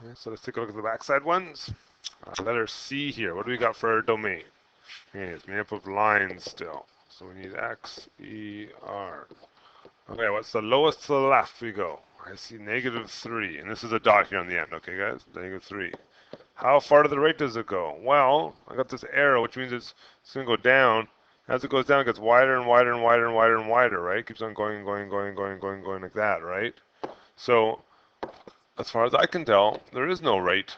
Okay, so let's take a look at the backside ones. Letter C here. What do we got for our domain? Okay, it's made up of lines still. So we need X, E, R. Okay, what's the lowest to the left we go? I see -3, and this is a dot here on the end. Okay, guys, -3. How far to the right does it go? Well, I got this arrow, which means it's going to go down. As it goes down, it gets wider and wider and wider and wider and wider, right? It keeps on going and going and going and going and going and going like that, right? So, as far as I can tell, there is no right.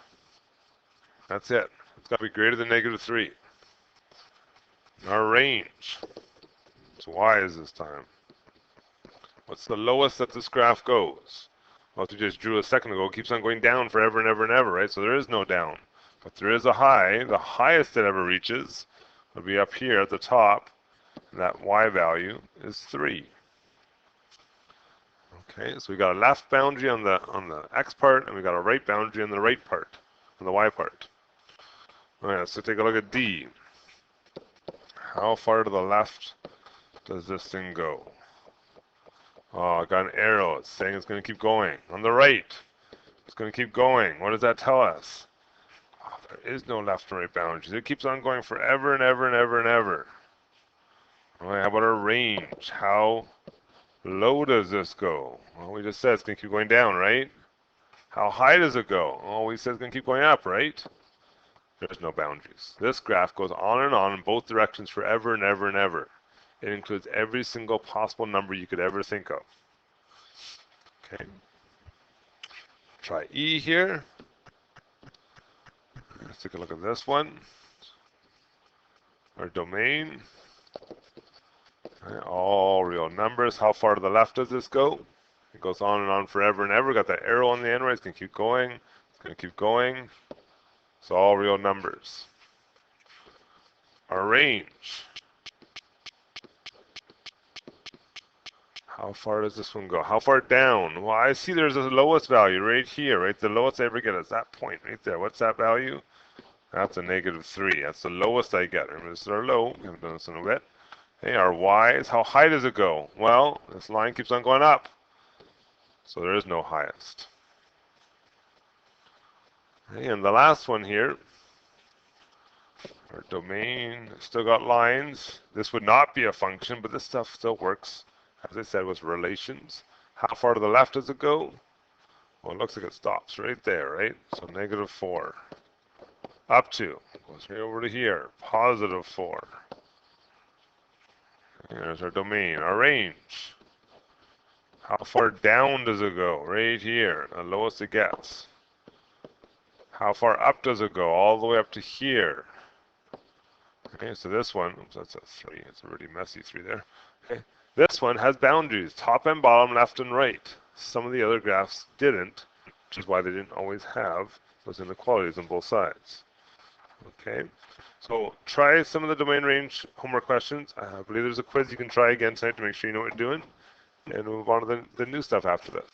That's it. It's got to be greater than -3. Our range. So y is this time. What's the lowest that this graph goes? Well, we just drew a second ago, it keeps on going down forever and ever and ever, right? So there is no down. But there is a high. The highest it ever reaches will be up here at the top. And that y value is 3. Okay, so we got a left boundary on the x part, and we got a right boundary on the right part, on the y part. All right, so take a look at D. How far to the left does this thing go? Oh, I got an arrow. It's saying it's going to keep going. On the right, it's going to keep going. What does that tell us? Oh, there is no left and right boundaries. It keeps on going forever and ever and ever and ever. All right, how about our range? How low does this go? Well, we just said it's going to keep going down, right? How high does it go? Oh, we said it's going to keep going up, right? There's no boundaries. This graph goes on in both directions forever and ever and ever. It includes every single possible number you could ever think of. Okay. Try E here. Let's take a look at this one. Our domain. Okay, all real numbers. How far to the left does this go? It goes on forever and ever. Got that arrow on the end, right? It's going to keep going. It's going to keep going. It's all real numbers. Our range. How far does this one go? How far down? Well, I see there's a lowest value right here, right? The lowest I ever get is that point right there. What's that value? That's a -3. That's the lowest I get. Remember, this is our low. We haven't done this in a bit. Hey, our y is how high does it go? Well, this line keeps on going up. So there is no highest. Okay, and the last one here, our domain, still got lines. This would not be a function, but this stuff still works. As I said, with relations. How far to the left does it go? Well, it looks like it stops right there, right? So -4. Up to, goes right over to here, +4. There's our domain, our range. How far down does it go? Right here, the lowest it gets. How far up does it go? All the way up to here. Okay, so this one, oops, that's a 3. It's a really messy 3 there. Okay, this one has boundaries, top and bottom, left and right. Some of the other graphs didn't, which is why they didn't always have those inequalities on both sides. Okay, so try some of the domain range homework questions. I believe there's a quiz you can try again tonight to make sure you know what you're doing, and we'll move on to the new stuff after that.